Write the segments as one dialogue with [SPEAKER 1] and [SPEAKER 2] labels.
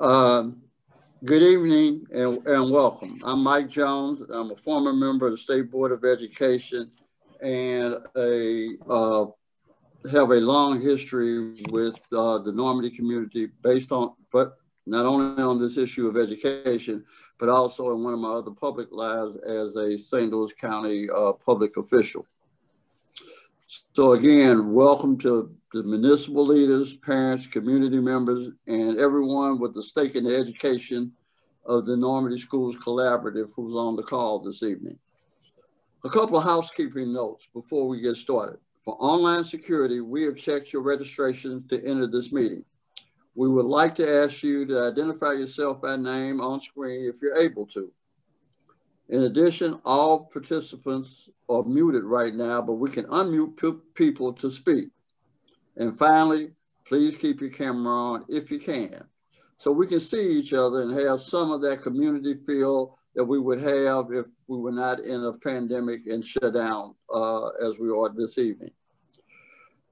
[SPEAKER 1] Um, Good evening and welcome. I'm Mike Jones. I'm a former member of the State Board of Education and have a long history with the Normandy community based on, but not only on this issue of education, but also in one of my other public lives as a St. Louis County public official. So again, welcome to the municipal leaders, parents, community members, and everyone with a stake in the education of the Normandy Schools Collaborative who's on the call this evening. A couple of housekeeping notes before we get started. For online security, we have checked your registration to enter this meeting. We would like to ask you to identify yourself by name on screen if you're able to. In addition, all participants are muted right now, but we can unmute people to speak. And finally, please keep your camera on if you can, so we can see each other and have some of that community feel that we would have if we were not in a pandemic and shut down as we are this evening.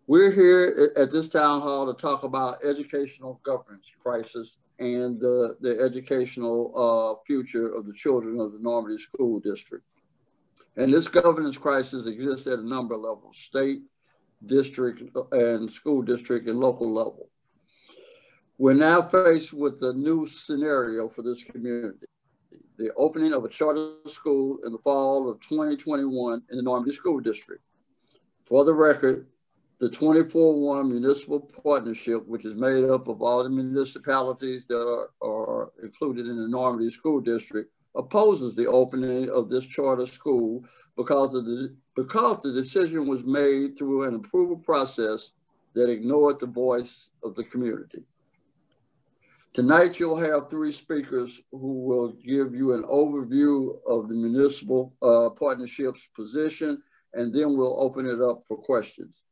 [SPEAKER 1] We're here at this town hall to talk about educational governance crisis and the educational future of the children of the Normandy School District. And this governance crisis exists at a number of levels: state, district, and school district, and local level. We're now faced with a new scenario for this community: the opening of a charter school in the fall of 2021 in the Normandy School District. For the record, the 24-1 Municipal Partnership, which is made up of all the municipalities that are included in the Normandy School District, opposes the opening of this charter school because the decision was made through an approval process that ignored the voice of the community. Tonight, you'll have three speakers who will give you an overview of the Municipal Partnership's position, and then we'll open it up for questions.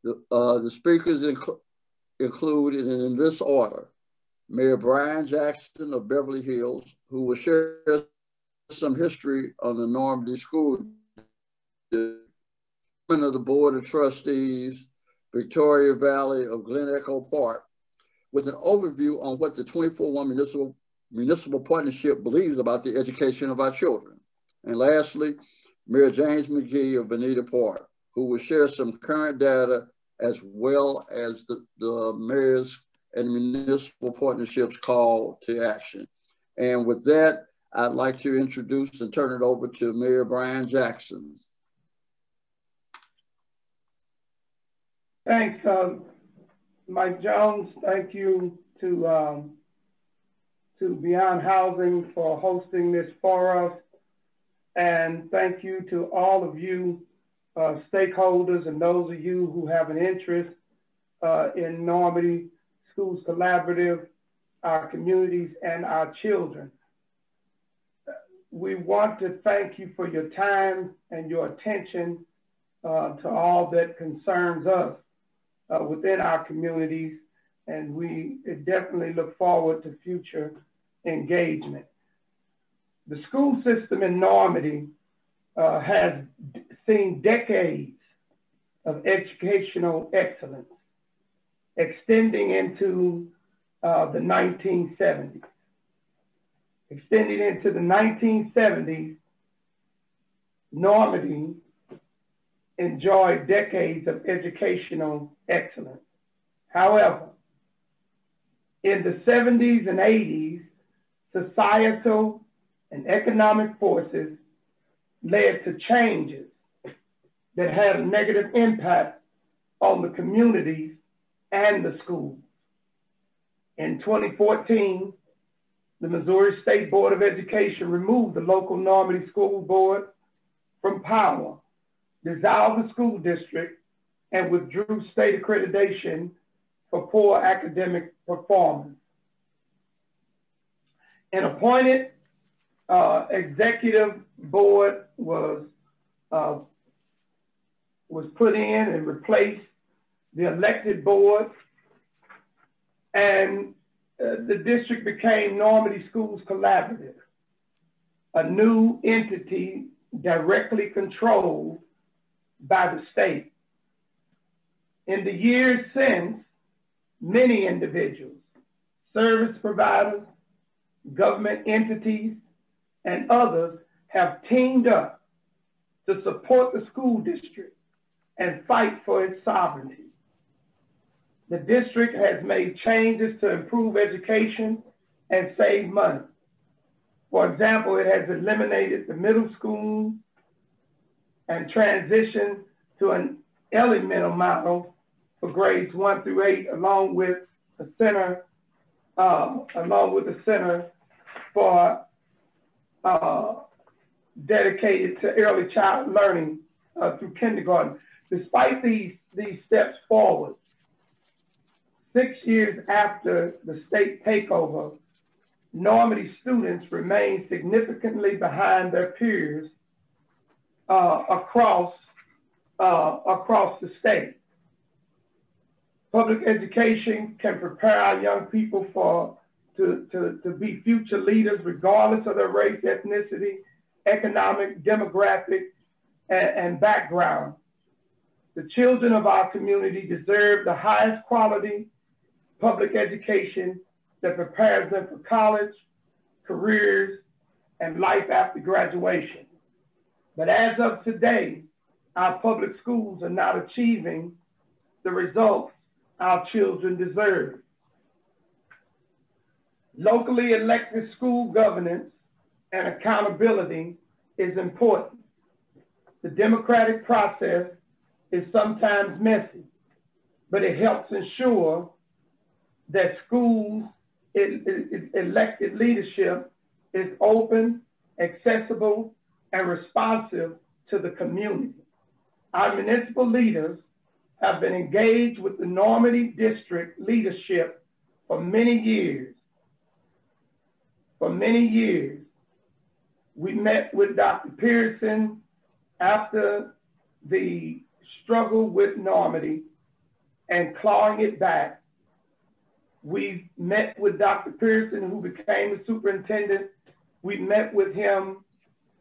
[SPEAKER 1] The speakers include, in this order, Mayor Brian Jackson of Beverly Hills, who will share some history on the Normandy School District, of the Board of Trustees, Victoria Valley of Glen Echo Park, with an overview on what the 24-1 Municipal Partnership believes about the education of our children. And lastly, Mayor James McGee of Bonita Park, who will share some current data as well as the mayor's and municipal partnerships call to action. And with that, I'd like to introduce and turn it over to Mayor Brian Jackson.
[SPEAKER 2] Thanks, Mike Jones. Thank you to Beyond Housing for hosting this for us. And thank you to all of you stakeholders and those of you who have an interest in Normandy Schools Collaborative, our communities, and our children. We want to thank you for your time and your attention to all that concerns us within our communities, and we definitely look forward to future engagement. The school system in Normandy has seen decades of educational excellence extending into the 1970s. Extending into the 1970s, Normandy enjoyed decades of educational excellence. However, in the 70s and 80s, societal and economic forces led to changes that had a negative impact on the communities and the schools. In 2014, the Missouri State Board of Education removed the local Normandy School Board from power, dissolved the school district, and withdrew state accreditation for poor academic performance. An appointed executive board was put in and replaced the elected board, and the district became Normandy Schools Collaborative, a new entity directly controlled by the state. In the years since, many individuals, service providers, government entities, and others have teamed up to support the school district and fight for its sovereignty. The district has made changes to improve education and save money. For example, it has eliminated the middle school and transitioned to an elemental model for grades 1 through 8, along with a center for dedicated to early child learning through kindergarten. Despite these steps forward, 6 years after the state takeover, Normandy students remain significantly behind their peers across the state. Public education can prepare our young people to be future leaders regardless of their race, ethnicity, economic, demographic, and background. The children of our community deserve the highest quality public education that prepares them for college, careers, and life after graduation. But as of today, our public schools are not achieving the results our children deserve. Locally elected school governance and accountability is important. The democratic process is sometimes messy, but it helps ensure that schools' elected leadership is open, accessible, and responsive to the community. Our municipal leaders have been engaged with the Normandy district leadership for many years. For many years, we met with Dr. Pearson after the struggle with Normandy and clawing it back. We met with Dr. Pearson, who became the superintendent. We met with him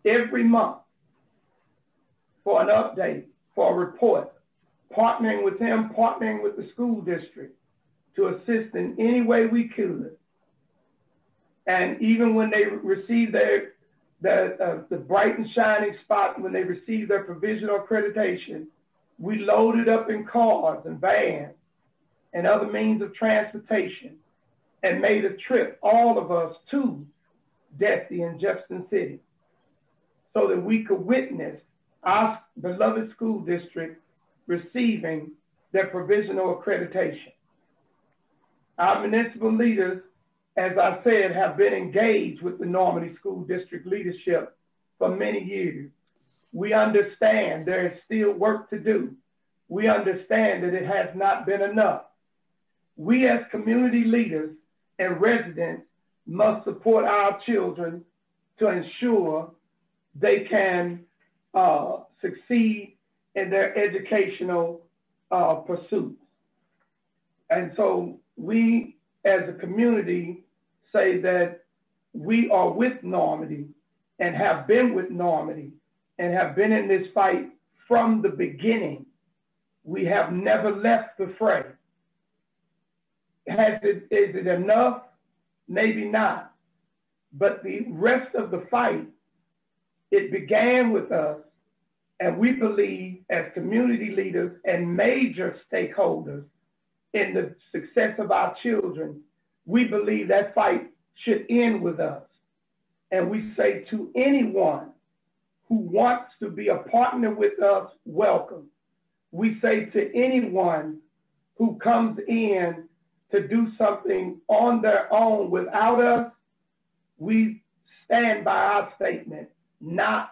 [SPEAKER 2] every month for an update, for a report, partnering with him, partnering with the school district to assist in any way we could. And even when they received the bright and shining spot, when they received their provisional accreditation, we loaded up in cars and vans and other means of transportation and made a trip, all of us, to Desi and Jefferson City so that we could witness our beloved school district receiving their provisional accreditation. Our municipal leaders, as I said, have been engaged with the Normandy School District leadership for many years. We understand there is still work to do. We understand that it has not been enough. We as community leaders and residents must support our children to ensure they can succeed in their educational pursuits. And so we as a community say that we are with Normandy and have been with Normandy and have been in this fight from the beginning. We have never left the fray. Is it enough? Maybe not. But the rest of the fight, it began with us, and we believe as community leaders and major stakeholders in the success of our children, we believe that fight should end with us. And we say to anyone who wants to be a partner with us, welcome. We say to anyone who comes in to do something on their own without us, we stand by our statement, not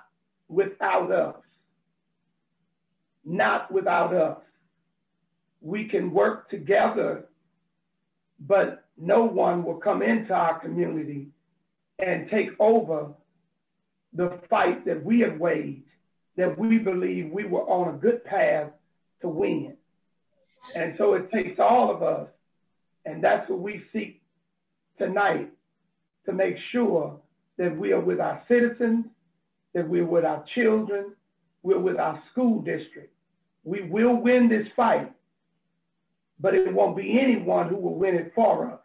[SPEAKER 2] without us. Not without us. We can work together, but no one will come into our community and take over the fight that we have waged, that we believe we were on a good path to win. And so it takes all of us, and that's what we seek tonight, to make sure that we are with our citizens, that we're with our children, we're with our school district. We will win this fight, but it won't be anyone who will win it for us.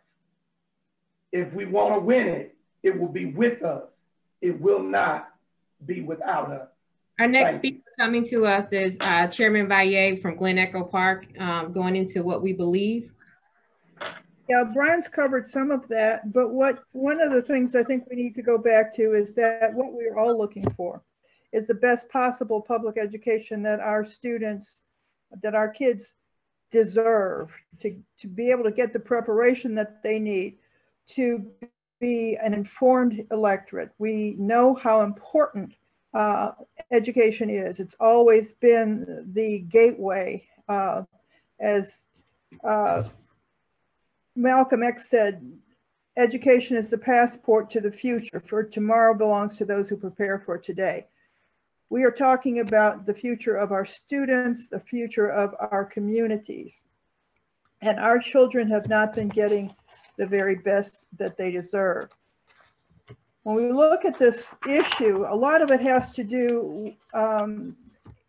[SPEAKER 2] If we want to win it, it will be with us. It will not be without us.
[SPEAKER 3] Our next speaker coming to us is Chairman Valle from Glen Echo Park, going into what we believe.
[SPEAKER 4] Yeah, Brian's covered some of that, but one of the things I think we need to go back to is that what we're all looking for is the best possible public education that our students, that our kids deserve, to be able to get the preparation that they need to be an informed electorate. We know how important education is. It's always been the gateway, as Malcolm X said, education is the passport to the future, for tomorrow belongs to those who prepare for today. We are talking about the future of our students, the future of our communities. And our children have not been getting the very best that they deserve. When we look at this issue, a lot of it has to do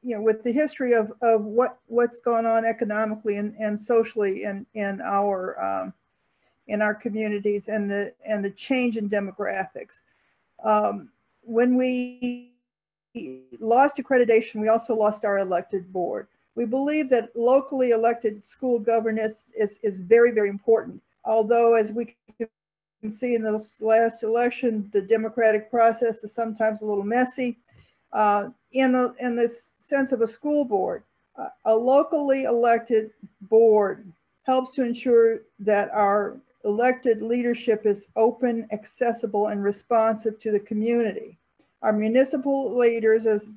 [SPEAKER 4] with the history of what's going on economically and socially in our communities and the change in demographics. When we lost accreditation, we also lost our elected board. We believe that locally elected school governance is very, very important. Although, as we can see in this last election, the democratic process is sometimes a little messy. In the sense of a school board, a locally elected board helps to ensure that our elected leadership is open, accessible, and responsive to the community. Our municipal leaders, as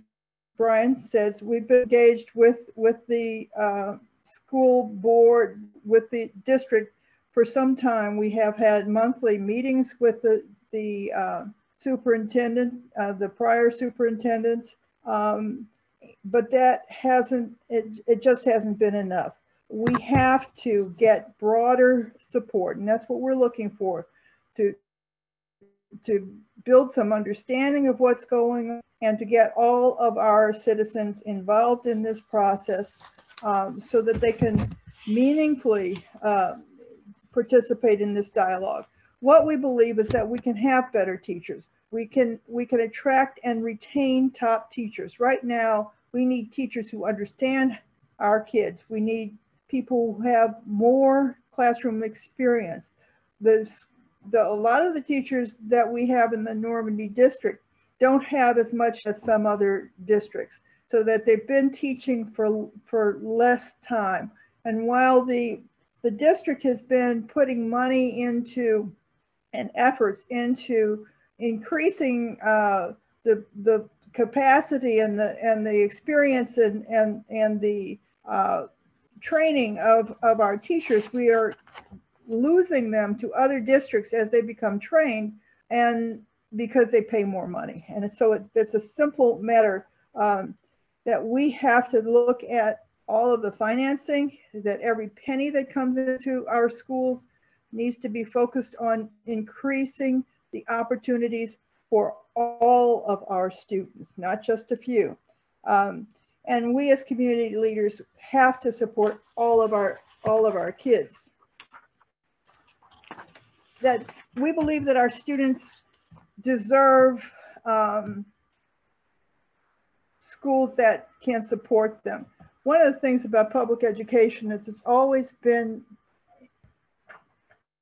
[SPEAKER 4] Brian says, we've been engaged with the school board, with the district for some time. We have had monthly meetings with the superintendent, the prior superintendents, but that it just hasn't been enough. We have to get broader support, and that's what we're looking for, to build some understanding of what's going on and to get all of our citizens involved in this process so that they can meaningfully participate in this dialogue. What we believe is that we can have better teachers. We can attract and retain top teachers. Right now, we need teachers who understand our kids. We need people who have more classroom experience. A lot of the teachers that we have in the Normandy district don't have as much as some other districts, so that they've been teaching for less time. And while the district has been putting money into and efforts into increasing the capacity and the experience and the training of our teachers, we are losing them to other districts as they become trained, and because they pay more money. And so it's a simple matter that we have to look at all of the financing, that every penny that comes into our schools needs to be focused on increasing the opportunities for all of our students, not just a few. And we as community leaders have to support all of our kids. That we believe that our students deserve schools that can support them. One of the things about public education is it's always been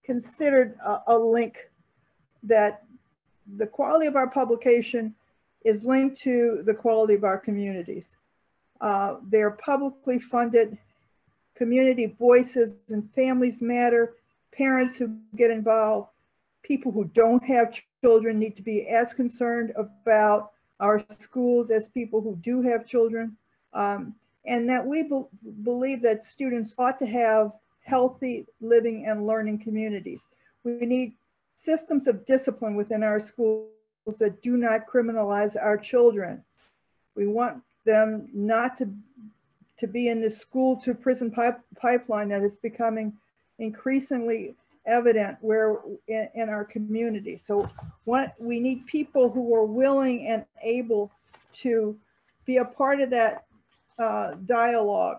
[SPEAKER 4] considered a link, that the quality of our publication is linked to the quality of our communities. They're publicly funded. Community voices and families matter. Parents who get involved, people who don't have children need to be as concerned about our schools as people who do have children. And that we believe that students ought to have healthy living and learning communities. We need systems of discipline within our schools that do not criminalize our children. We want them not to be in this school to prison pipeline that is becoming increasingly evident in our community. So we need people who are willing and able to be a part of that dialogue.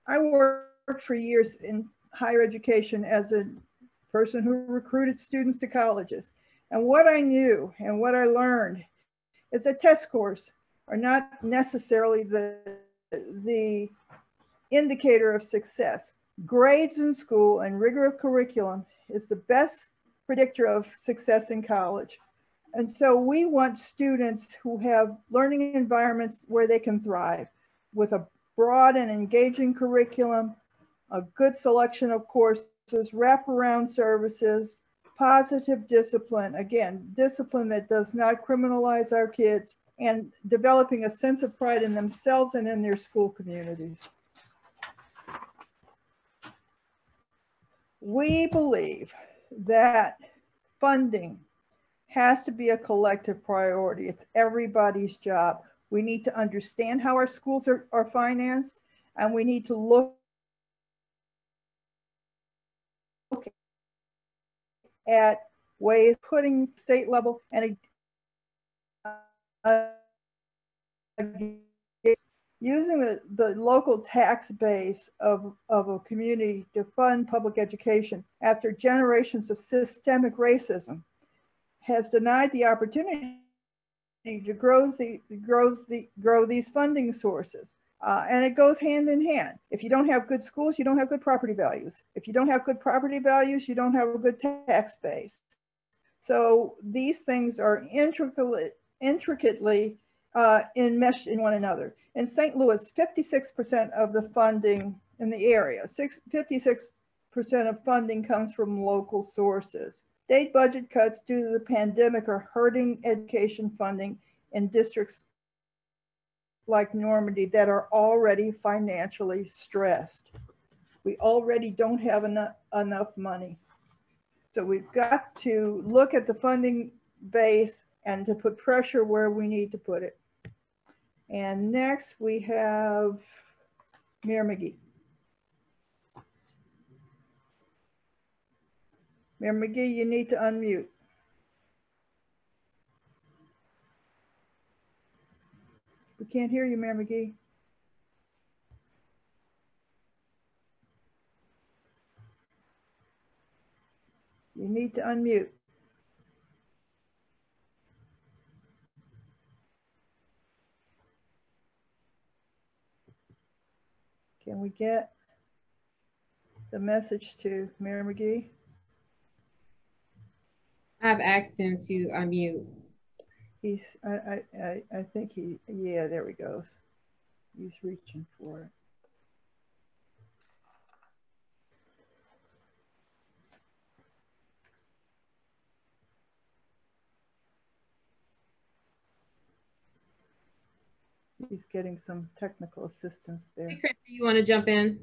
[SPEAKER 4] I worked for years in higher education as a person who recruited students to colleges. And what I knew and what I learned is that test scores are not necessarily the indicator of success. Grades in school and rigor of curriculum is the best predictor of success in college. And so we want students who have learning environments where they can thrive with a broad and engaging curriculum, a good selection of courses, wraparound services, positive discipline, again, discipline that does not criminalize our kids, and developing a sense of pride in themselves and in their school communities. We believe that funding has to be a collective priority. It's everybody's job. We need to understand how our schools are financed, and we need to look at ways putting state level and using the local tax base of a community to fund public education after generations of systemic racism has denied the opportunity to grow these funding sources. And it goes hand in hand. If you don't have good schools, you don't have good property values. If you don't have good property values, you don't have a good tax base. So these things are intricately enmeshed in one another. In St. Louis, 56% of the funding in the area, 56% of funding comes from local sources. State budget cuts due to the pandemic are hurting education funding in districts like Normandy that are already financially stressed. We already don't have enough money. So we've got to look at the funding base and to put pressure where we need to put it. And next we have Mayor McGee. Mayor McGee, you need to unmute. We can't hear you, Mayor McGee. You need to unmute. Can we get the message to Mayor McGee?
[SPEAKER 3] I've asked him to unmute.
[SPEAKER 4] I think yeah, there he goes. He's reaching for it. He's getting some technical assistance there.
[SPEAKER 3] Hey, Chris, do you want to jump in?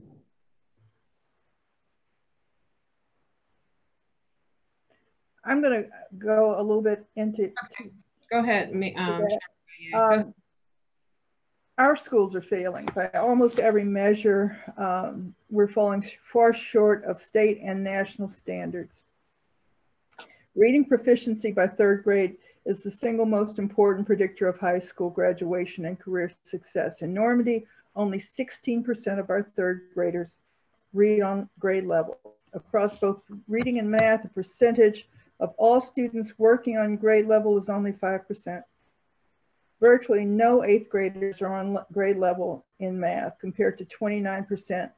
[SPEAKER 4] I'm going to go a little bit into.
[SPEAKER 3] Okay. Go ahead.
[SPEAKER 4] Our schools are failing by almost every measure. We're falling far short of state and national standards. Reading proficiency by third grade is the single most important predictor of high school graduation and career success. In Normandy, only 16% of our third graders read on grade level. Across both reading and math, the percentage of all students working on grade level is only 5%. Virtually no eighth graders are on grade level in math, compared to 29%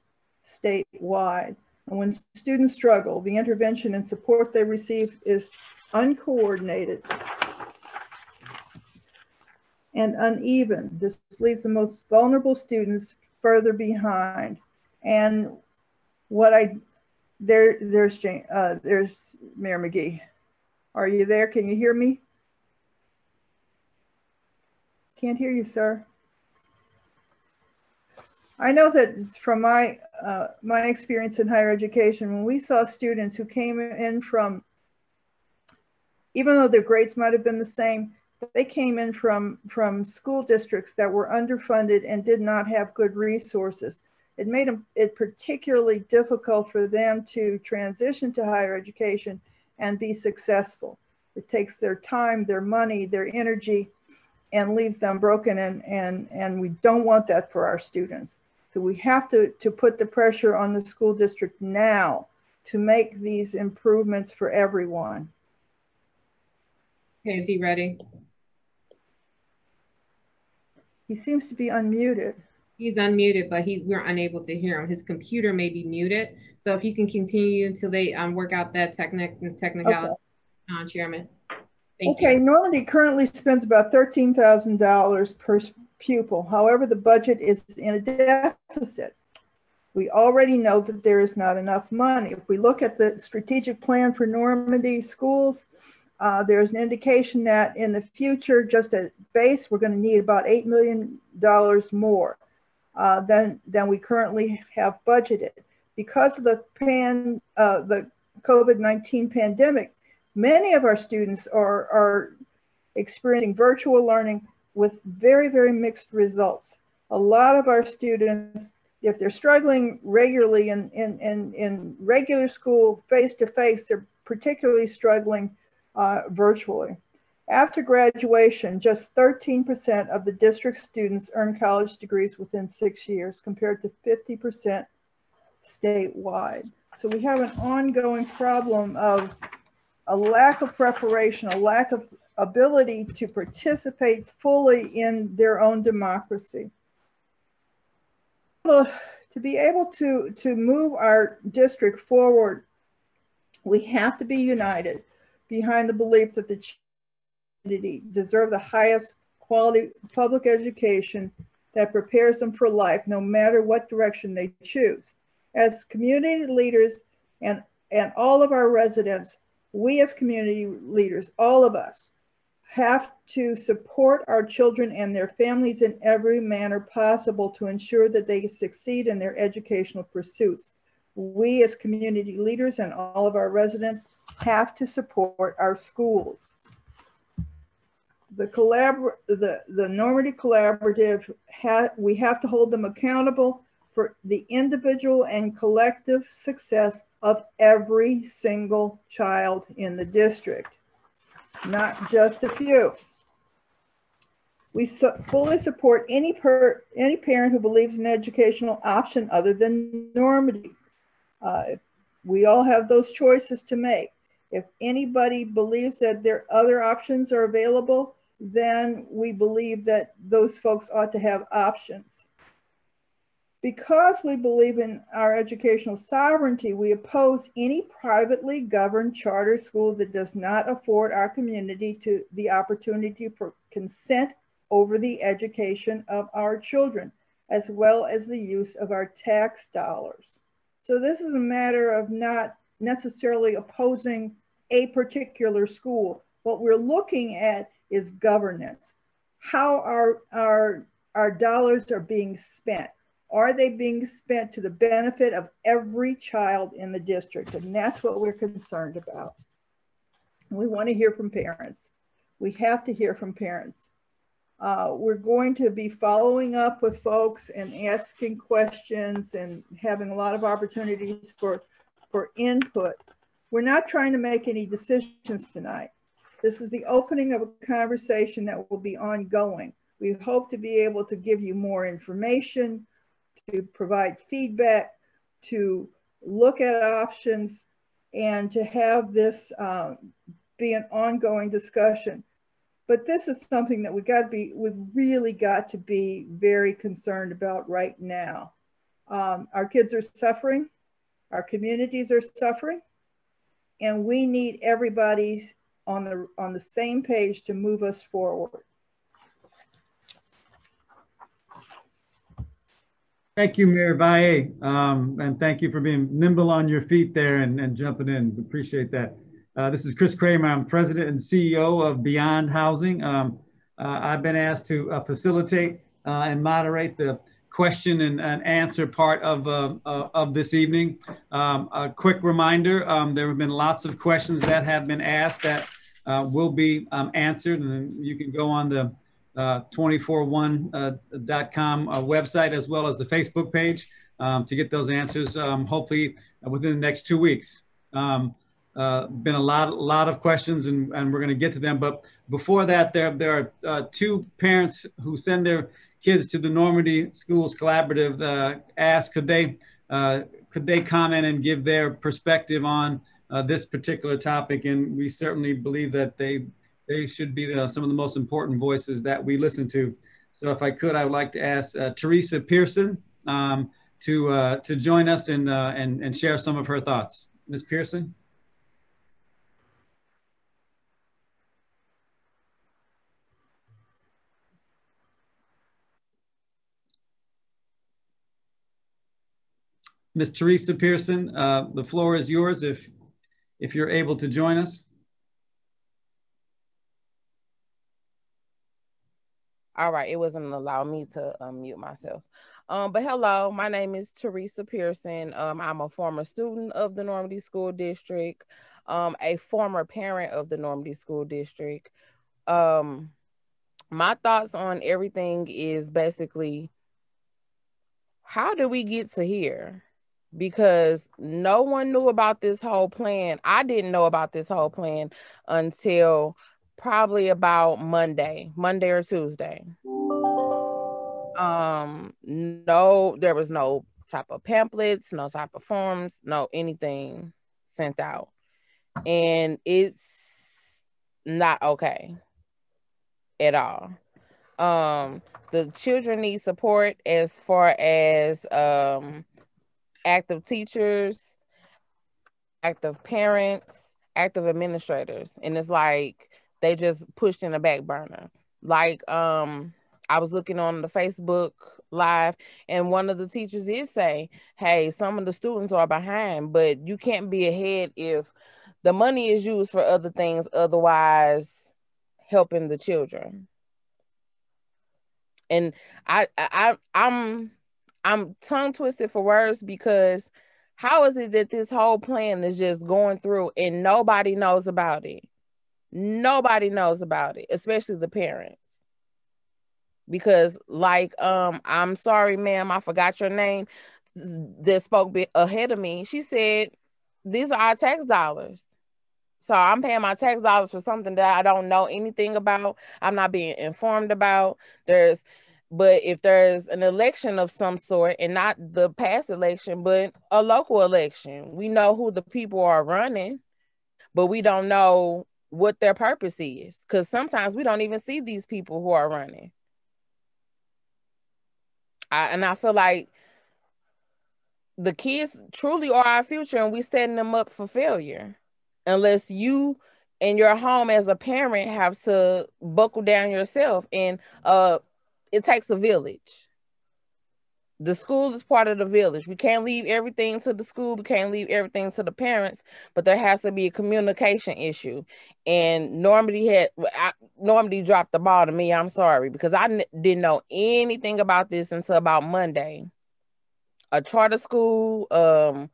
[SPEAKER 4] statewide. And when students struggle, the intervention and support they receive is uncoordinated and uneven. This leaves the most vulnerable students further behind. And there's Mayor McGee. Are you there? Can you hear me? Can't hear you, sir. I know that from my experience in higher education, when we saw students who came in from, even though their grades might have been the same, they came in from school districts that were underfunded and did not have good resources. It made it particularly difficult for them to transition to higher education and be successful. It takes their time, their money, their energy, and leaves them broken, and we don't want that for our students. So we have to put the pressure on the school district now to make these improvements for everyone.
[SPEAKER 3] Okay, is he ready?
[SPEAKER 4] He seems to be unmuted.
[SPEAKER 3] He's unmuted, but we're unable to hear him. His computer may be muted. So if you can continue until they work out that technicality, okay. Chairman. Thank you.
[SPEAKER 4] Normandy currently spends about $13,000 per pupil. However, the budget is in a deficit. We already know that there is not enough money. If we look at the strategic plan for Normandy schools, there's an indication that in the future, just at base, we're going to need about $8 million more than we currently have budgeted. Because of the COVID-19 pandemic, many of our students are experiencing virtual learning with very, very mixed results. A lot of our students, if they're struggling regularly in regular school face-to-face, they're particularly struggling virtually. After graduation, just 13% of the district students earn college degrees within 6 years, compared to 50% statewide. So we have an ongoing problem of a lack of preparation, a lack of ability to participate fully in their own democracy. To be able to move our district forward, we have to be united behind the belief that the community deserve the highest quality public education that prepares them for life, no matter what direction they choose. As community leaders and all of our residents, we as community leaders, all of us, have to support our children and their families in every manner possible to ensure that they succeed in their educational pursuits. We as community leaders and all of our residents have to support our schools. The Normandy Collaborative, we have to hold them accountable for the individual and collective success of every single child in the district, not just a few. We fully support any parent who believes in an educational option other than Normandy. We all have those choices to make. If anybody believes that there other options are available, then we believe that those folks ought to have options. Because we believe in our educational sovereignty, we oppose any privately governed charter school that does not afford our community the opportunity for consent over the education of our children, as well as the use of our tax dollars. So this is a matter of not necessarily opposing a particular school. What we're looking at is governance. How our dollars are being spent. Are they being spent to the benefit of every child in the district? And that's what we're concerned about. We want to hear from parents. We have to hear from parents. We're going to be following up with folks and asking questions and having a lot of opportunities for input. We're not trying to make any decisions tonight. This is the opening of a conversation that will be ongoing. We hope to be able to give you more information, to provide feedback, to look at options, and to have this be an ongoing discussion. But this is something that we've really got to be very concerned about right now. Our kids are suffering, our communities are suffering, and we need everybody on the same page to move us forward.
[SPEAKER 5] Thank you, Mayor Valle, and thank you for being nimble on your feet there and jumping in. We appreciate that. This is Chris Kramer. I'm President and CEO of Beyond Housing. I've been asked to facilitate and moderate the question and answer part of this evening. A quick reminder, there have been lots of questions that have been asked that will be answered, and you can go on the 241.com website as well as the Facebook page to get those answers, hopefully within the next 2 weeks. Been a lot of questions, and we're going to get to them. But before that, there are two parents who send their kids to the Normandy Schools Collaborative. Asked could they could they comment and give their perspective on this particular topic? And we certainly believe that they should be some of the most important voices that we listen to. So if I could, I would like to ask Teresa Pearson to join us and share some of her thoughts. Ms. Pearson? Ms. Teresa Pearson, the floor is yours if you're able to join us.
[SPEAKER 6] All right, it wasn't allowing me to unmute myself. But hello, my name is Teresa Pearson. I'm a former student of the Normandy School District, a former parent of the Normandy School District. My thoughts on everything is basically, how did we get to here? Because no one knew about this whole plan. I didn't know about this whole plan until probably about Monday or Tuesday. No, there was no type of pamphlets, no type of forms, no anything sent out. And it's not okay at all. The children need support as far as active teachers, active parents, active administrators. And it's like they just pushed in the back burner. Like I was looking on the Facebook Live, and one of the teachers did say, hey, some of the students are behind, but you can't be ahead if the money is used for other things, otherwise helping the children. And I'm tongue twisted for words, because how is it that this whole plan is just going through and nobody knows about it? Nobody knows about it, especially the parents. Because like, I'm sorry, ma'am, I forgot your name, that spoke ahead of me. She said, these are our tax dollars. So I'm paying my tax dollars for something that I don't know anything about. I'm not being informed about. But if there's an election of some sort, and not the past election, but a local election, we know who the people are running, but we don't know what their purpose is. Because sometimes we don't even see these people who are running. And I feel like the kids truly are our future, and we setting them up for failure. Unless you and your home as a parent have to buckle down yourself. And it takes a village. The school is part of the village. We can't leave everything to the school. We can't leave everything to the parents, but there has to be a communication issue. And Normandy dropped the ball to me. I'm sorry, because I didn't know anything about this until about Monday. A charter school, a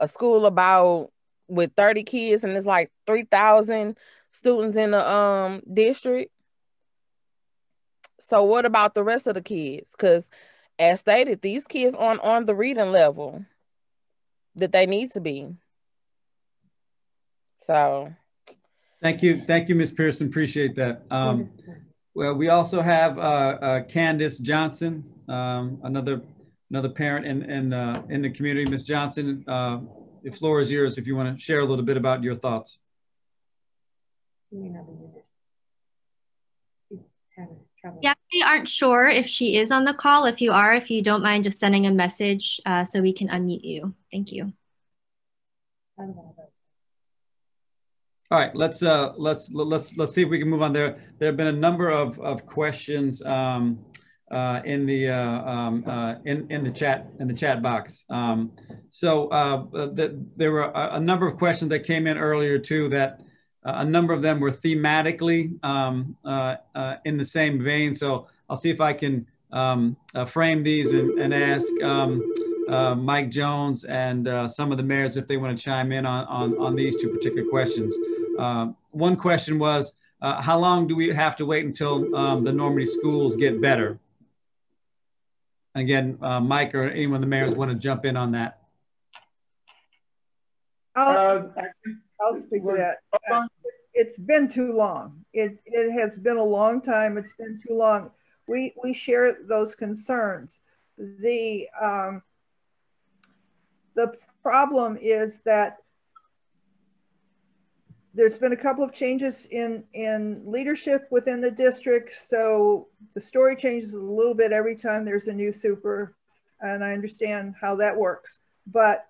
[SPEAKER 6] school with 30 kids, and it's like 3,000 students in the district. So what about the rest of the kids? Because as stated, these kids aren't on the reading level that they need to be. So
[SPEAKER 5] thank you, Ms. Pearson. Appreciate that. Well, we also have Candace Johnson, another parent in the community. Ms. Johnson, the floor is yours if you want to share a little bit about your thoughts.
[SPEAKER 7] Yeah, we aren't sure if she is on the call. If you are, if you don't mind just sending a message so we can unmute you. Thank you.
[SPEAKER 5] All right, let's see if we can move on. There have been a number of questions in the chat box. There were a number of questions that came in earlier too, that a number of them were thematically in the same vein. So I'll see if I can frame these and ask Mike Jones and some of the mayors if they want to chime in on these two particular questions. One question was, how long do we have to wait until the Normandy schools get better? Again, Mike or anyone of the mayors want to jump in on that.
[SPEAKER 4] I'll speak to that. It's been too long. It has been a long time. It's been too long. We share those concerns. The problem is that there's been a couple of changes in leadership within the district. So the story changes a little bit every time there's a new super, and I understand how that works. But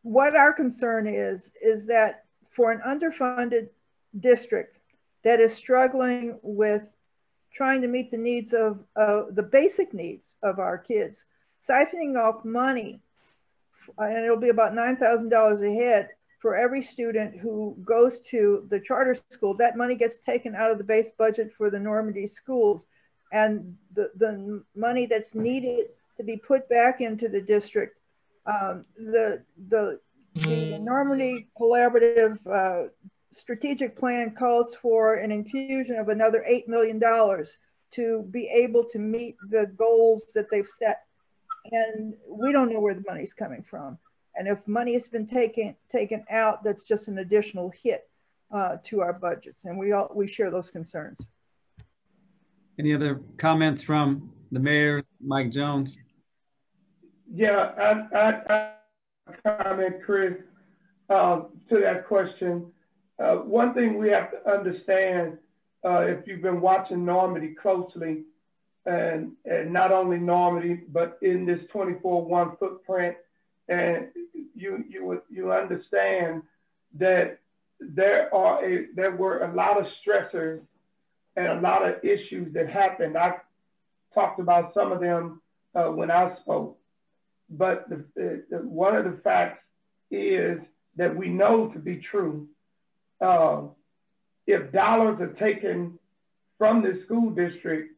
[SPEAKER 4] what our concern is that for an underfunded district that is struggling with trying to meet the needs of the basic needs of our kids, siphoning off money, and it'll be about $9,000 a head for every student who goes to the charter school. That money gets taken out of the base budget for the Normandy schools, and the money that's needed to be put back into the district. The Normandy Collaborative strategic plan calls for an infusion of another $8 million to be able to meet the goals that they've set. And we don't know where the money's coming from. And if money has been taken out, that's just an additional hit to our budgets. And we share those concerns.
[SPEAKER 5] Any other comments from the mayor, Mike Jones?
[SPEAKER 2] Yeah, I comment, Chris, to that question. One thing we have to understand, if you've been watching Normandy closely, and not only Normandy, but in this 24/1 footprint, and you understand that there were a lot of stressors and a lot of issues that happened. I talked about some of them when I spoke, but one of the facts is that we know to be true. If dollars are taken from the school district,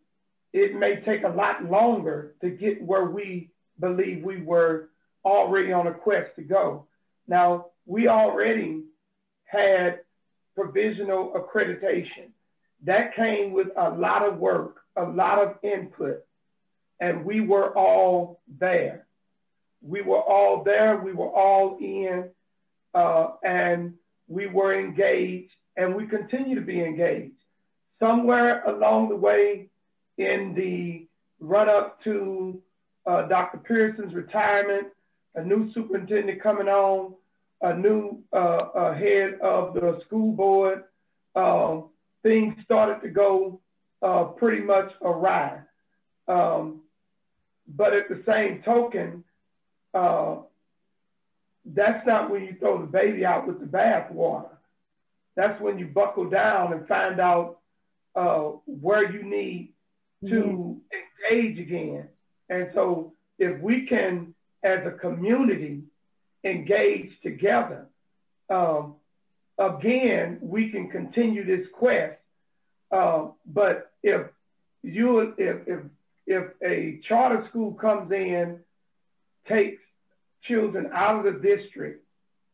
[SPEAKER 2] it may take a lot longer to get where we believe we were already on a quest to go. Now, we already had provisional accreditation. That came with a lot of work, a lot of input, and we were all there. We were all there, we were all in, and we were engaged, and we continue to be engaged. Somewhere along the way in the run-up to Dr. Pearson's retirement, a new superintendent coming on, a new head of the school board, things started to go pretty much awry. But at the same token, that's not when you throw the baby out with the bathwater. That's when you buckle down and find out where you need to engage again. And so if we can, as a community, engage together, again, we can continue this quest. But if a charter school comes in, takes children out of the district,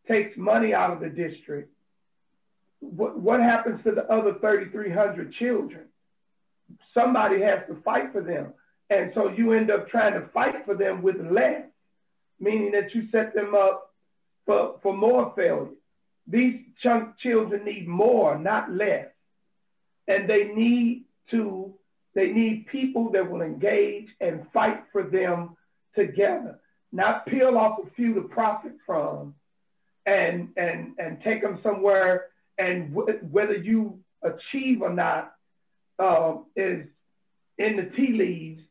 [SPEAKER 2] takes money out of the district, what happens to the other 3,300 children? Somebody has to fight for them. And so you end up trying to fight for them with less, meaning that you set them up for more failure. These children need more, not less. And they need people that will engage and fight for them together, not peel off a few to profit from and take them somewhere, and whether you achieve or not is in the tea leaves,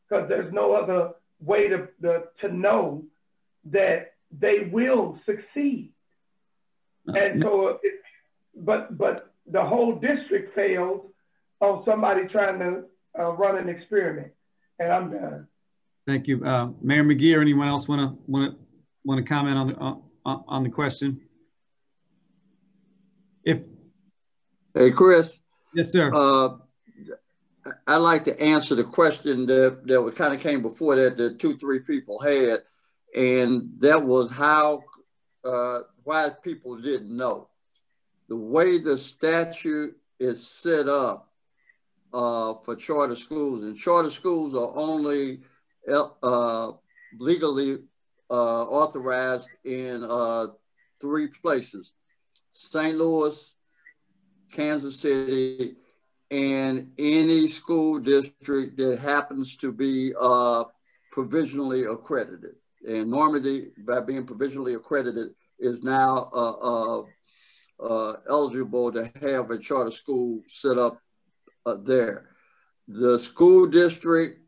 [SPEAKER 2] because there's no other way to know that they will succeed. And so, but the whole district failed on somebody trying to run an experiment. And I'm done.
[SPEAKER 5] Thank you, Mayor McGee, or anyone else want to comment on the question?
[SPEAKER 1] Hey, Chris.
[SPEAKER 5] Yes, sir.
[SPEAKER 1] I'd like to answer the question that kind of came before that 2-3 people had, and that was why people didn't know. The way the statute is set up for charter schools, and charter schools are only legally authorized in 3 places: St. Louis, Kansas City, and any school district that happens to be provisionally accredited. And Normandy, by being provisionally accredited, is now eligible to have a charter school set up there. The school district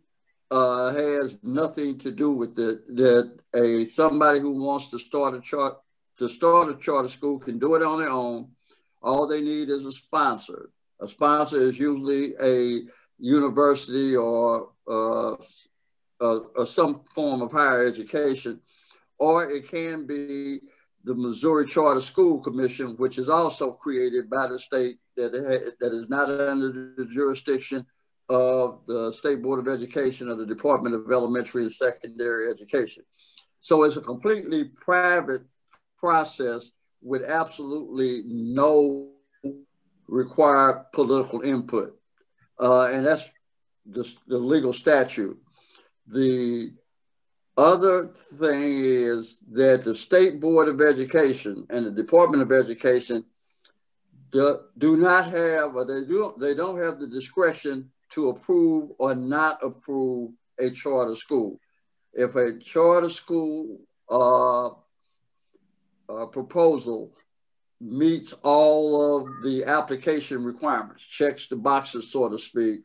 [SPEAKER 1] has nothing to do with it. That somebody who wants to start a charter school can do it on their own. All they need is a sponsor. A sponsor is usually a university or some form of higher education, or it can be the Missouri Charter School Commission, which is also created by the state that is not under the jurisdiction of the State Board of Education or the Department of Elementary and Secondary Education. So it's a completely private process with absolutely no required political input. And that's the legal statute. The other thing is that the State Board of Education and the Department of Education do not have, or they don't have the discretion to approve or not approve a charter school. If a charter school proposal meets all of the application requirements, checks the boxes, so to speak,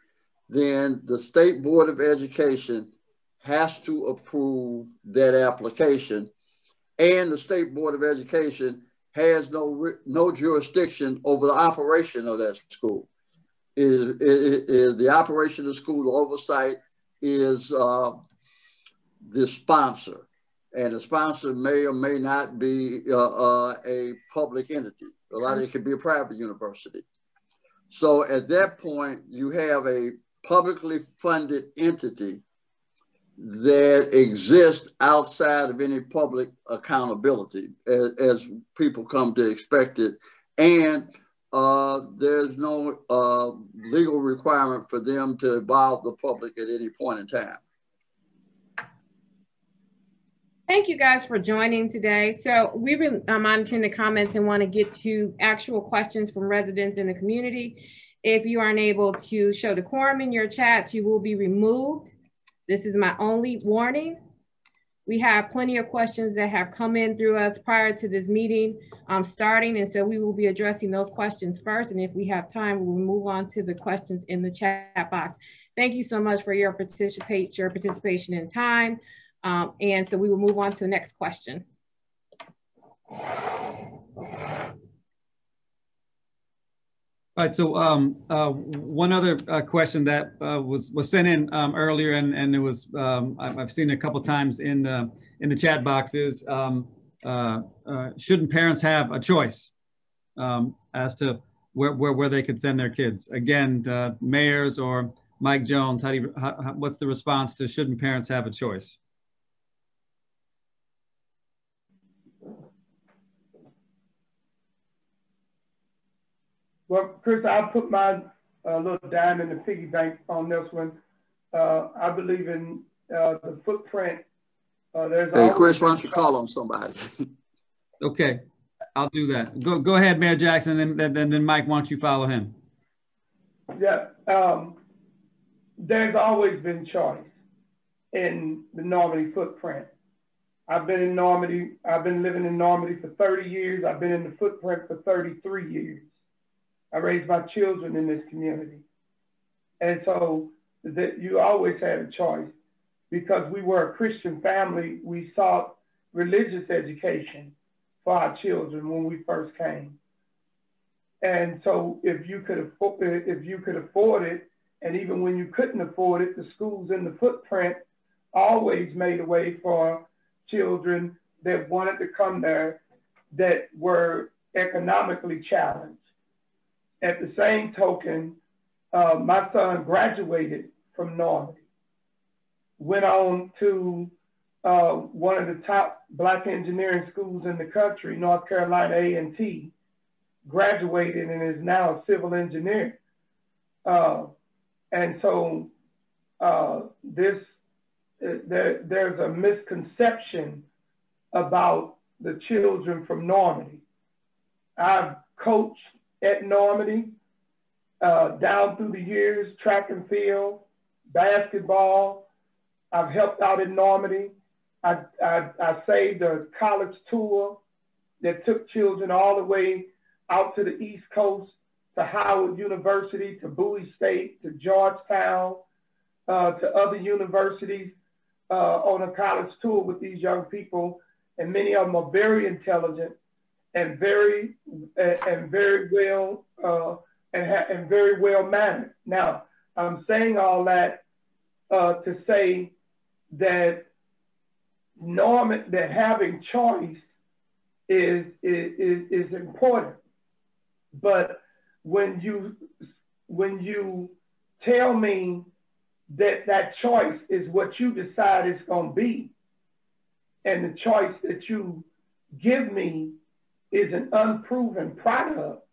[SPEAKER 1] then the State Board of Education has to approve that application. And the State Board of Education has no jurisdiction over the operation of that school. Is the operation of the school, the oversight is the sponsor. And the sponsor may or may not be a public entity. A lot of it could be a private university. So at that point, you have a publicly funded entity that exists outside of any public accountability, as people come to expect it. And there's no legal requirement for them to involve the public at any point in time.
[SPEAKER 3] Thank you guys for joining today. So we've been monitoring the comments and want to get to actual questions from residents in the community. If you aren't able to show the quorum in your chat, you will be removed. This is my only warning. We have plenty of questions that have come in through us prior to this meeting starting, and so we will be addressing those questions first. And if we have time, we will move on to the questions in the chat box. Thank you so much for your participation in time. And so we will move on to the next question.
[SPEAKER 5] All right, so one other question that was sent in earlier, and it was I've seen it a couple times in the chat box is shouldn't parents have a choice as to where they could send their kids? Again, mayors or Mike Jones, what's the response to shouldn't parents have a choice?
[SPEAKER 2] Well, Chris, I'll put my little dime in the piggy bank on this one. I believe in the footprint. Hey,
[SPEAKER 1] Chris, why don't you call on somebody?
[SPEAKER 5] Okay, I'll do that. Go ahead, Mayor Jackson, and then Mike, why don't you follow him?
[SPEAKER 2] Yeah, there's always been choice in the Normandy footprint. I've been in Normandy. I've been living in Normandy for 30 years. I've been in the footprint for 33 years. I raised my children in this community. And so that you always had a choice. Because we were a Christian family, we sought religious education for our children when we first came. And so if you could afford it, and even when you couldn't afford it, the schools in the footprint always made a way for children that wanted to come there that were economically challenged. At the same token, my son graduated from Normandy, went on to one of the top Black engineering schools in the country, North Carolina A&T, graduated and is now a civil engineer. And so there's a misconception about the children from Normandy. I've coached at Normandy down through the years, track and field, basketball. I've helped out in Normandy. I saved a college tour that took children all the way out to the East Coast, to Howard University, to Bowie State, to Georgetown, to other universities on a college tour with these young people. And many of them are very intelligent and very well and very well mannered. Now, I'm saying all that to say that that having choice is important. But when you tell me that choice is what you decide it's going to be, and the choice that you give me is an unproven product,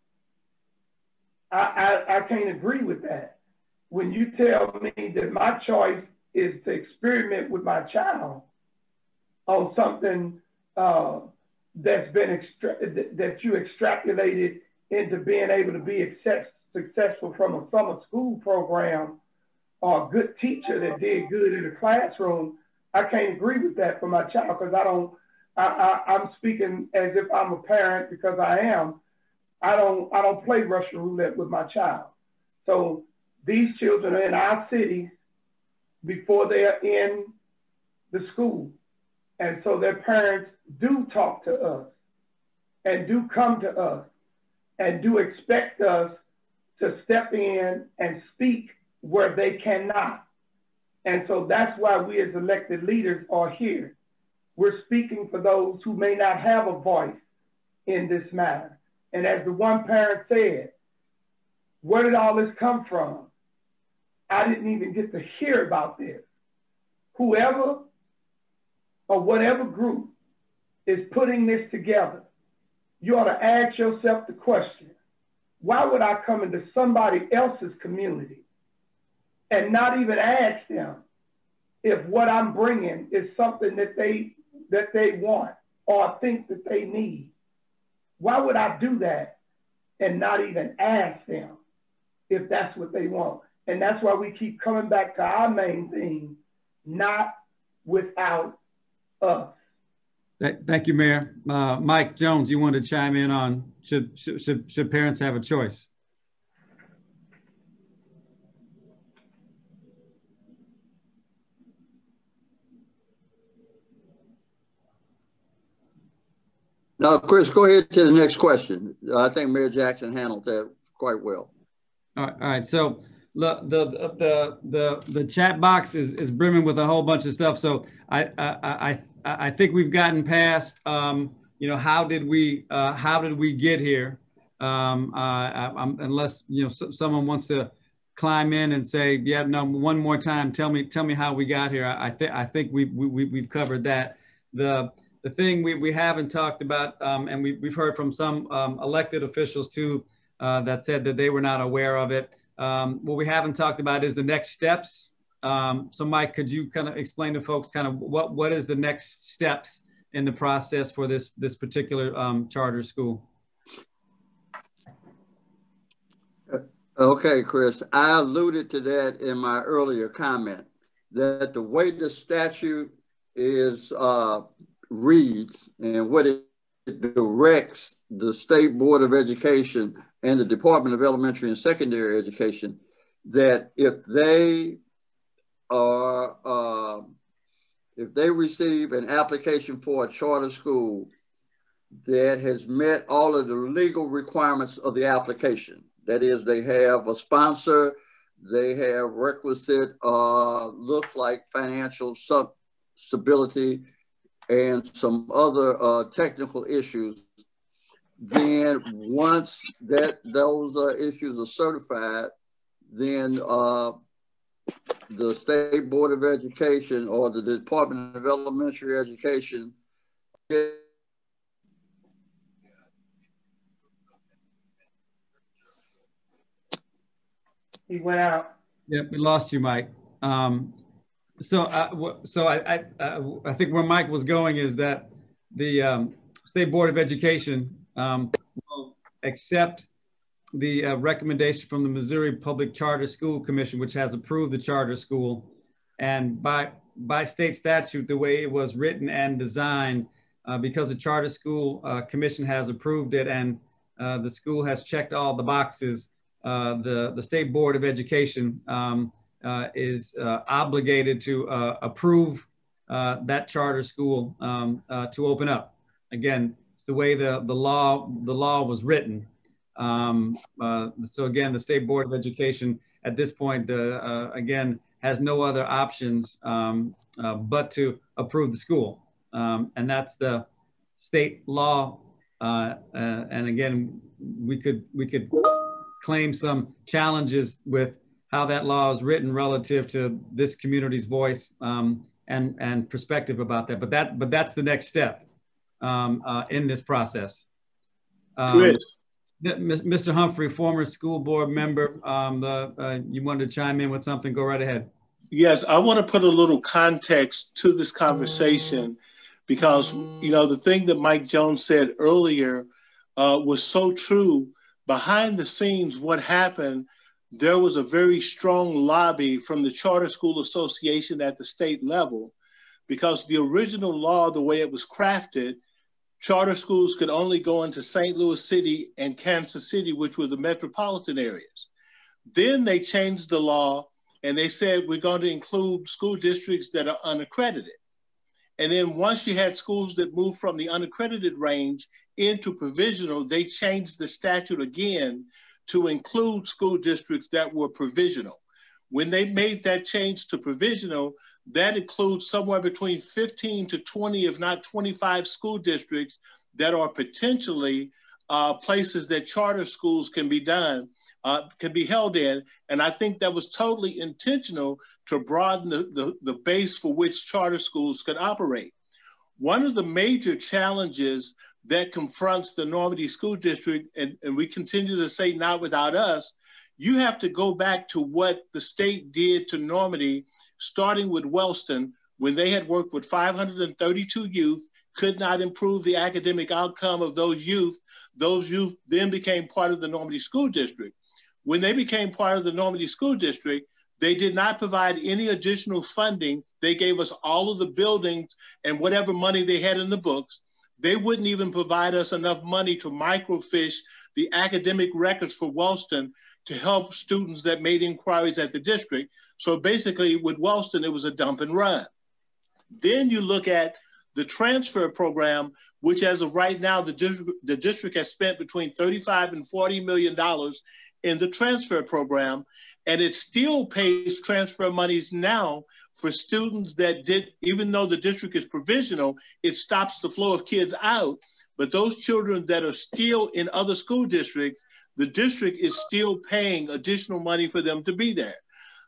[SPEAKER 2] I can't agree with that. When you tell me that my choice is to experiment with my child on something that's been that you extrapolated into being able to be successful from a summer school program, or a good teacher that did good in the classroom, I can't agree with that for my child, because I'm speaking as if I'm a parent, because I am. I don't play Russian roulette with my child. So these children are in our cities before they are in the school. And so their parents do talk to us and do come to us and do expect us to step in and speak where they cannot. And so that's why we as elected leaders are here. We're speaking for those who may not have a voice in this matter. And as the one parent said, where did all this come from? I didn't even get to hear about this. Whoever or whatever group is putting this together, you ought to ask yourself the question, why would I come into somebody else's community and not even ask them if what I'm bringing is something that they want or think that they need? Why would I do that and not even ask them if that's what they want? And that's why we keep coming back to our main theme, not without us.
[SPEAKER 5] Thank you, Mayor. Mike Jones, you want to chime in on should parents have a choice?
[SPEAKER 1] No, Chris, go ahead to the next question. I think Mayor Jackson handled that quite well.
[SPEAKER 5] All right. So the chat box is brimming with a whole bunch of stuff. So I think we've gotten past how did we get here? Unless someone wants to climb in and say, yeah, no, one more time, tell me how we got here. I think we've covered that. The thing we haven't talked about, and we've heard from some elected officials too, that said that they were not aware of it. What we haven't talked about is the next steps. So Mike, could you kind of explain to folks kind of what is the next steps in the process for this particular charter school?
[SPEAKER 1] Okay, Chris, I alluded to that in my earlier comment, that the way the statute is reads and what it directs the State Board of Education and the Department of Elementary and Secondary Education, that if they receive an application for a charter school that has met all of the legal requirements of the application, that is, they have a sponsor, they have requisite looks like financial stability and some other technical issues, then once those issues are certified, then the State Board of Education or the Department of Elementary Education
[SPEAKER 2] He went out.
[SPEAKER 5] Yep, we lost you, Mike. So I think where Mike was going is that the State Board of Education will accept the recommendation from the Missouri Public Charter School Commission, which has approved the charter school. And by by state statute, the way it was written and designed, because the Charter School Commission has approved it and the school has checked all the boxes, the State Board of Education is obligated to approve that charter school to open up. Again, it's the way the law was written. So again, the State Board of Education at this point, again, has no other options but to approve the school. And that's the state law. And again, we could claim some challenges with how that law is written relative to this community's voice and perspective about that. But that's the next step in this process.
[SPEAKER 8] Chris.
[SPEAKER 5] Mr. Humphrey, former school board member, you wanted to chime in with something, go right ahead.
[SPEAKER 8] Yes, I want to put a little context to this conversation because, you know, the thing that Mike Jones said earlier was so true. Behind the scenes, what happened, there was a very strong lobby from the Charter School Association at the state level because the original law, the way it was crafted, charter schools could only go into St. Louis City and Kansas City, which were the metropolitan areas. Then they changed the law and they said, we're going to include school districts that are unaccredited. And then once you had schools that moved from the unaccredited range into provisional, they changed the statute again to include school districts that were provisional. When they made that change to provisional, that includes somewhere between 15 to 20, if not 25 school districts that are potentially places that charter schools can be held in. And I think that was totally intentional to broaden the base for which charter schools could operate. One of the major challenges that confronts the Normandy School District, and we continue to say not without us, you have to go back to what the state did to Normandy, starting with Wellston, when they had worked with 532 youth, could not improve the academic outcome of those youth then became part of the Normandy School District. When they became part of the Normandy School District, they did not provide any additional funding. They gave us all of the buildings and whatever money they had in the books. They wouldn't even provide us enough money to microfiche the academic records for Wellston to help students that made inquiries at the district. So basically with Wellston, it was a dump and run. Then you look at the transfer program, which as of right now, the district has spent between $35 and $40 million in the transfer program, and it still pays transfer monies now for students that even though the district is provisional, it stops the flow of kids out. But those children that are still in other school districts, the district is still paying additional money for them to be there.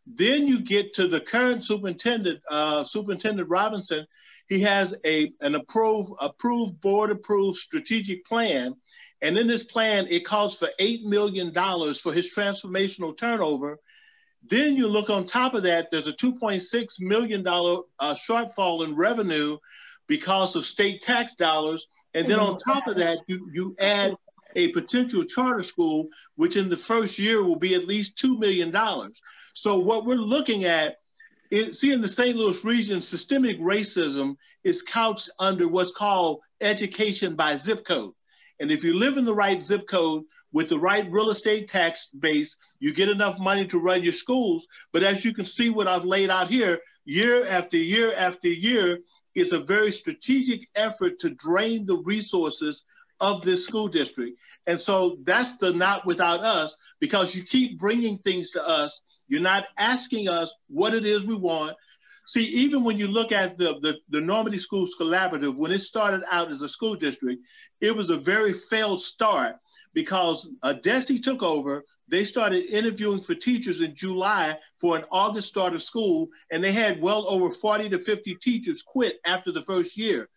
[SPEAKER 8] Then you get to the current superintendent, Superintendent Robinson. He has an approved board-approved strategic plan. And in this plan, it calls for $8 million for his transformational turnover. Then you look on top of that, there's a $2.6 million shortfall in revenue because of state tax dollars. And then on top of that, you add a potential charter school, which in the first year will be at least $2 million. So what we're looking at, in the St. Louis region, systemic racism is couched under what's called education by zip code. And if you live in the right zip code with the right real estate tax base, you get enough money to run your schools. But as you can see what I've laid out here, year after year after year, it's a very strategic effort to drain the resources of this school district. And so that's the not without us, because you keep bringing things to us. You're not asking us what it is we want. See, even when you look at the Normandy Schools Collaborative, when it started out as a school district, it was a very failed start because DESE took over. They started interviewing for teachers in July for an August start of school, and they had well over 40 to 50 teachers quit after the first year.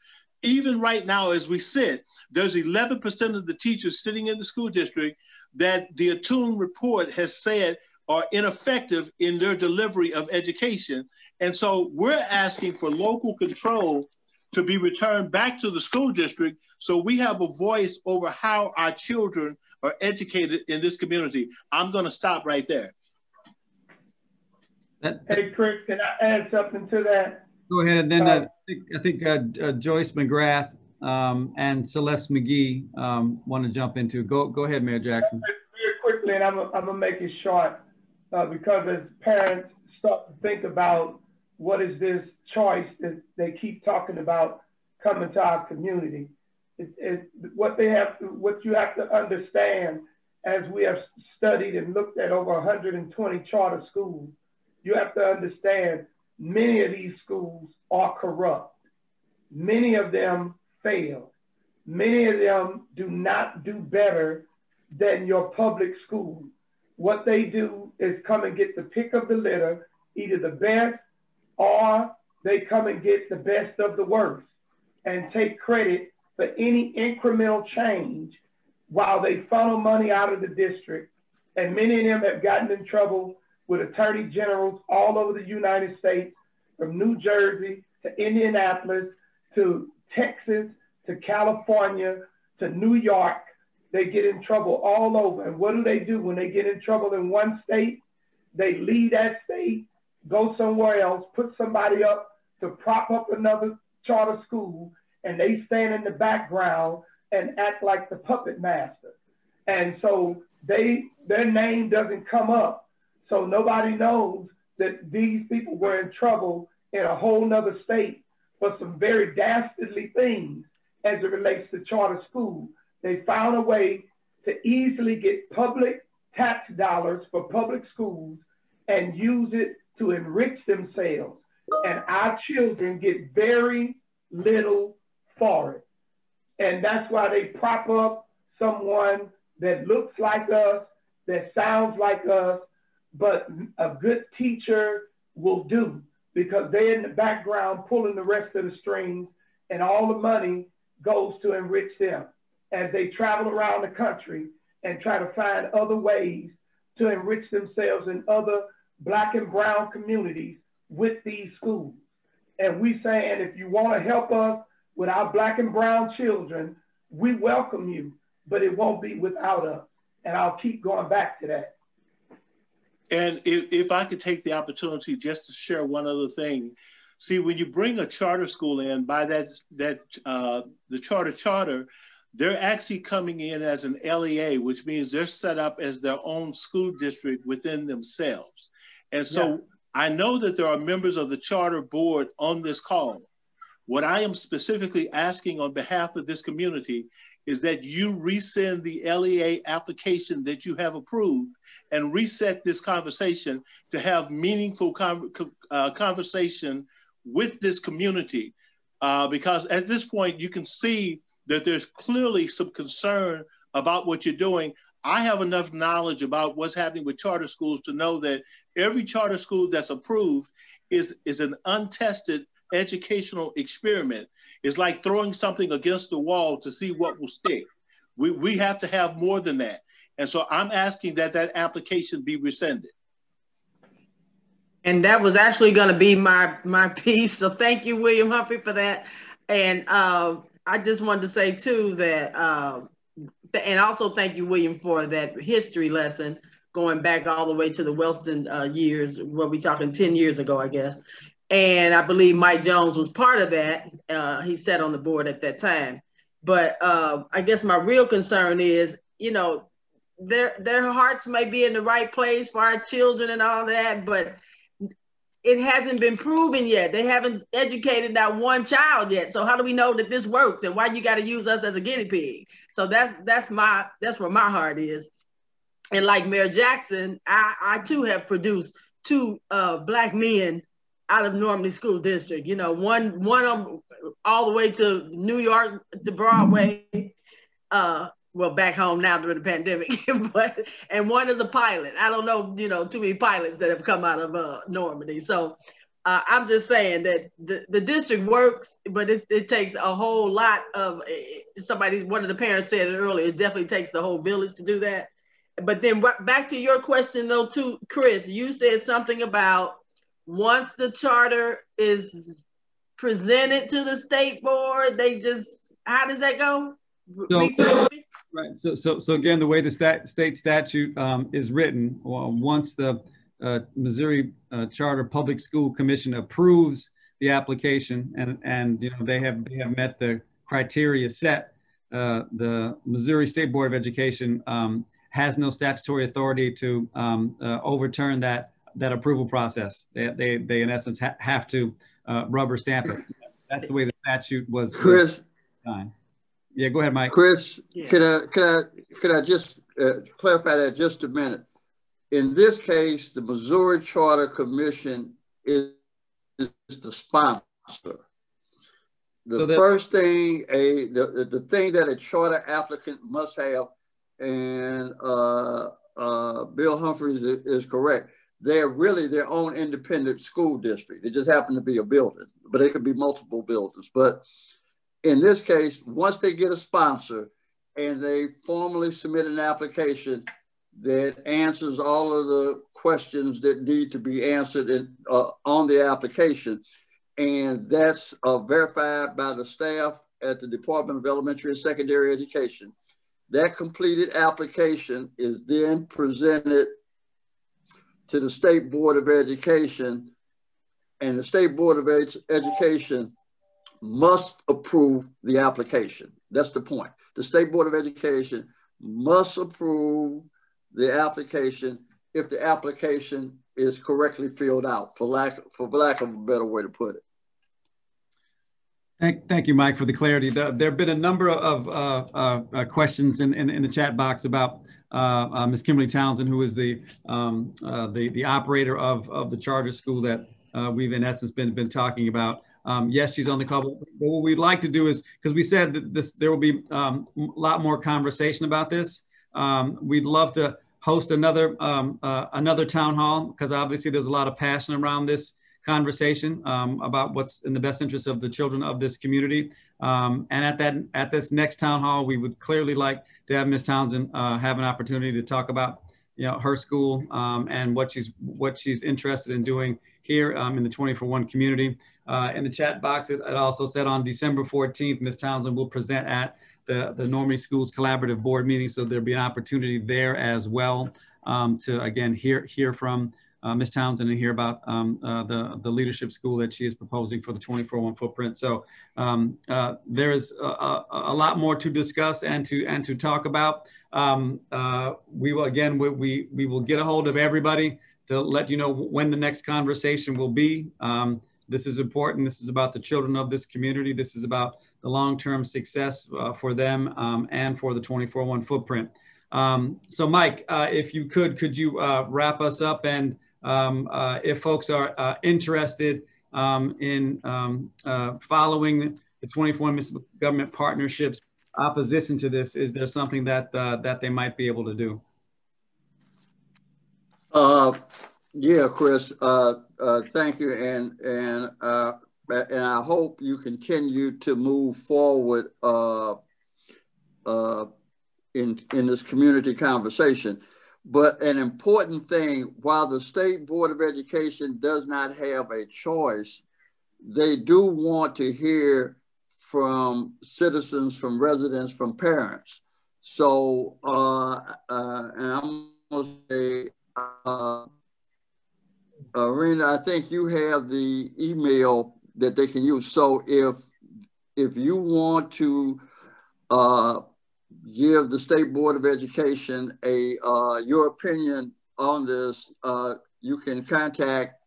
[SPEAKER 8] Even right now, as we sit, there's 11% of the teachers sitting in the school district that the Attune report has said are ineffective in their delivery of education. And so we're asking for local control to be returned back to the school district so we have a voice over how our children are educated in this community. I'm gonna stop right there.
[SPEAKER 2] Hey, Chris, can I add something to that?
[SPEAKER 5] Go ahead, and then I think Joyce McGrath and Celeste McGee want to jump into. Go ahead, Mayor Jackson.
[SPEAKER 2] Very quickly, and I'm gonna make it short because as parents start to think about what is this choice that they keep talking about coming to our community, what you have to understand, as we have studied and looked at over 120 charter schools, you have to understand many of these schools are corrupt. Many of them fail. Many of them do not do better than your public school. What they do is come and get the pick of the litter, either the best or they come and get the best of the worst and take credit for any incremental change while they funnel money out of the district. And many of them have gotten in trouble with attorney generals all over the United States, from New Jersey to Indianapolis to Texas to California to New York. They get in trouble all over. And what do when they get in trouble in one state? They leave that state, go somewhere else, put somebody up to prop up another charter school, and they stand in the background and act like the puppet master. And so their name doesn't come up. So nobody knows that these people were in trouble in a whole nother state for some very dastardly things as it relates to charter school. They found a way to easily get public tax dollars for public schools and use it to enrich themselves. And our children get very little for it. And that's why they prop up someone that looks like us, that sounds like us, but a good teacher will do, because they're in the background pulling the rest of the strings, and all the money goes to enrich them as they travel around the country and try to find other ways to enrich themselves in other Black and brown communities with these schools. And we saying, if you want to help us with our Black and brown children, we welcome you, but it won't be without us. And I'll keep going back to that.
[SPEAKER 8] And if I could take the opportunity just to share one other thing. See, when you bring a charter school in, by the charter, they're actually coming in as an LEA, which means they're set up as their own school district within themselves. And so yeah. I know that there are members of the charter board on this call. What I am specifically asking on behalf of this community is that you resend the LEA application that you have approved and reset this conversation to have meaningful conversation with this community. Because at this point, you can see that there's clearly some concern about what you're doing. I have enough knowledge about what's happening with charter schools to know that every charter school that's approved is an untested educational experiment. It's like throwing something against the wall to see what will stick. We have to have more than that. And so I'm asking that that application be rescinded.
[SPEAKER 9] And that was actually going to be my piece. So thank you, William Humphrey, for that. And I just wanted to say too that, and also thank you, William, for that history lesson going back all the way to the Wellston years, what we talking 10 years ago, I guess. And I believe Mike Jones was part of that. He sat on the board at that time. But I guess my real concern is, you know, their hearts may be in the right place for our children and all that, but it hasn't been proven yet. They haven't educated that one child yet. So how do we know that this works, and why you got to use us as a guinea pig? So that's where my heart is. And like Mayor Jackson, I too have produced two Black men out of Normandy School District. You know, one of them all the way to New York, to Broadway, well, back home now during the pandemic, and one is a pilot. I don't know, you know, too many pilots that have come out of Normandy. So I'm just saying that the district works, but it takes a whole lot of one of the parents said it earlier, it definitely takes the whole village to do that. But then back to your question though, too, Chris, you said something about once the charter is presented to the state board, how does that go?
[SPEAKER 5] Right. So again, the way the state statute is written, once the Missouri Charter Public School Commission approves the application, and you know, they have met the criteria set. The Missouri State Board of Education has no statutory authority to overturn that approval process. They in essence have to rubber stamp it. That's the way the statute was.
[SPEAKER 1] Chris,
[SPEAKER 5] designed. Yeah, go ahead, Mike.
[SPEAKER 1] Chris,
[SPEAKER 9] Yeah.
[SPEAKER 1] could I just clarify that just a minute? In this case, the Missouri Charter Commission is the sponsor. The first thing, the thing that a charter applicant must have, and Bill Humphreys is correct, they're really their own independent school district. It just happened to be a building, but it could be multiple buildings. But in this case, once they get a sponsor and they formally submit an application that answers all of the questions that need to be answered on the application, and that's verified by the staff at the Department of Elementary and Secondary Education, that completed application is then presented to the State Board of Education, and the State Board of Education must approve the application. That's the point. The State Board of Education must approve the application if the application is correctly filled out, for lack of a better way to put it.
[SPEAKER 5] Thank you, Mike, for the clarity. There have been a number of questions in the chat box about Ms. Kimberly Townsend, who is the operator of the charter school that we've in essence been talking about. Yes, she's on the call. But what we'd like to do is, because we said that there will be a lot more conversation about this. We'd love to host another town hall, because obviously there's a lot of passion around this conversation about what's in the best interest of the children of this community. And at this next town hall, we would clearly like to have Ms. Townsend have an opportunity to talk about, you know, her school and what she's interested in doing here in the 24-1 community. In the chat box, it also said on December 14th, Ms. Townsend will present at the Normandy Schools Collaborative Board meeting. So there'll be an opportunity there as well to, again, hear from Ms. Townsend and hear about the leadership school that she is proposing for the 24-1 footprint. So there is a lot more to discuss and to talk about. We will, again, we will get a hold of everybody to let you know when the next conversation will be. This is important. This is about the children of this community. This is about the long-term success for them and for the 24-1 footprint. So Mike, if you could you wrap us up, and if folks are interested in following the 24 Municipal Government Partnerships opposition to this, is there something that they might be able to do?
[SPEAKER 1] Yeah, Chris, thank you. And I hope you continue to move forward in this community conversation. But an important thing, while the State Board of Education does not have a choice, they do want to hear from citizens, from residents, from parents. So, and I'm gonna say, Rena, I think you have the email that they can use. So if you want to give the State Board of Education your opinion on this, you can contact,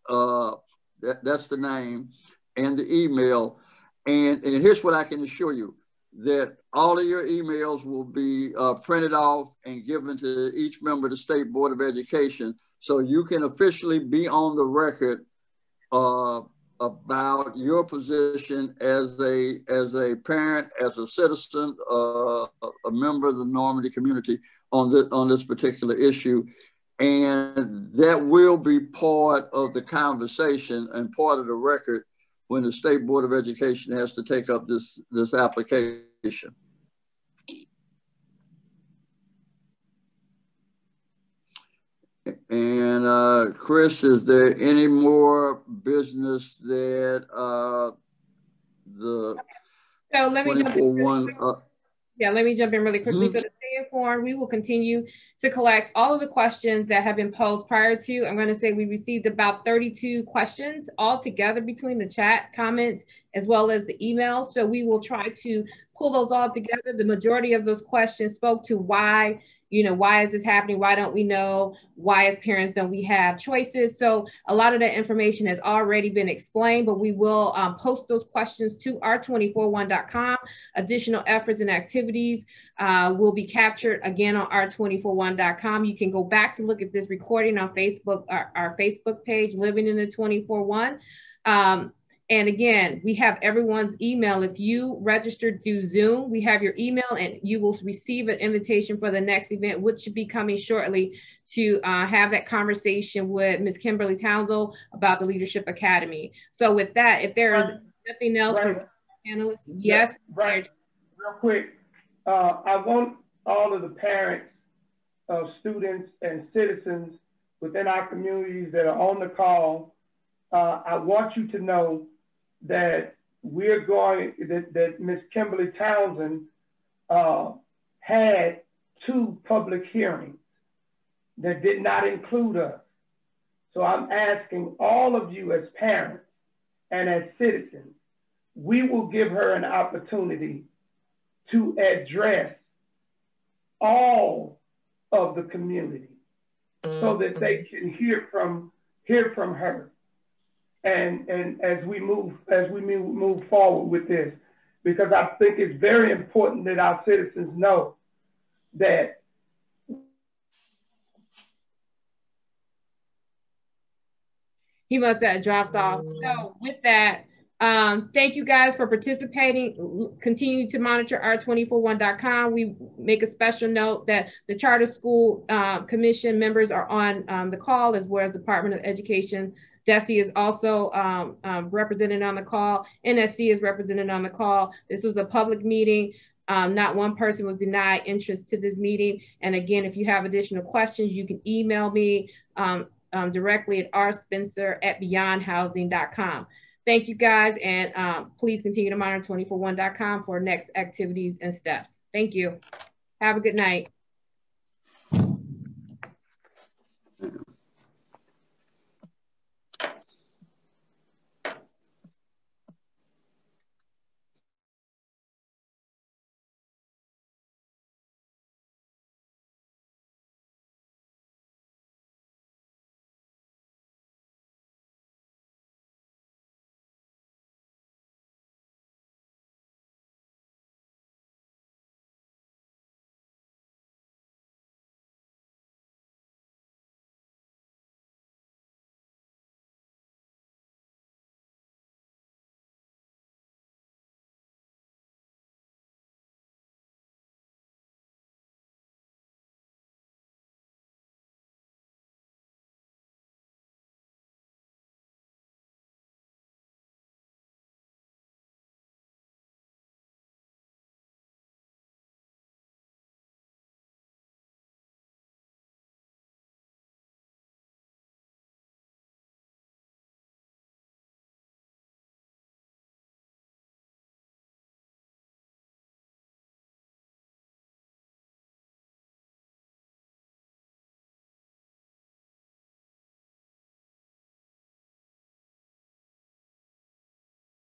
[SPEAKER 1] that's the name and the email. And here's what I can assure you, that all of your emails will be printed off and given to each member of the State Board of Education, so you can officially be on the record about your position as a parent, as a citizen, a member of the Normandy community on this particular issue. And that will be part of the conversation and part of the record when the State Board of Education has to take up this application. And Chris, is there any more business that the
[SPEAKER 3] so let me jump in. Yeah, let me jump in really quickly. So the form. We will continue to collect all of the questions that have been posed prior to. I'm going to say we received about 32 questions all together between the chat comments as well as the emails. So we will try to pull those all together. The majority of those questions spoke to why, why is this happening? Why don't we know? Why as parents don't we have choices? So a lot of that information has already been explained, but we will post those questions to r241.com. Additional efforts and activities will be captured again on r241.com. You can go back to look at this recording on Facebook, our Facebook page, Living in the 24/1. And again, we have everyone's email. If you registered through Zoom, we have your email and you will receive an invitation for the next event, which should be coming shortly, to have that conversation with Ms. Kimberly Townsend about the Leadership Academy. So with that, if there is nothing else from panelists, yes.
[SPEAKER 2] Right. Real quick, I want all of the parents of students and citizens within our communities that are on the call, I want you to know that that Ms. Kimberly Townsend had 2 public hearings that did not include us. So I'm asking all of you as parents and as citizens, we will give her an opportunity to address all of the community so that they can hear from her. And as we move forward with this, because I think it's very important that our citizens know that
[SPEAKER 3] he must have dropped off. So with that, thank you guys for participating. Continue to monitor r241.com. We make a special note that the Charter School Commission members are on the call, as well as the Department of Education. DESE is also represented on the call. NSC is represented on the call. This was a public meeting. Not one person was denied entrance to this meeting. And again, if you have additional questions, you can email me directly at rspencer@beyondhousing.com. Thank you guys, and please continue to monitor 241.com for next activities and steps. Thank you. Have a good night.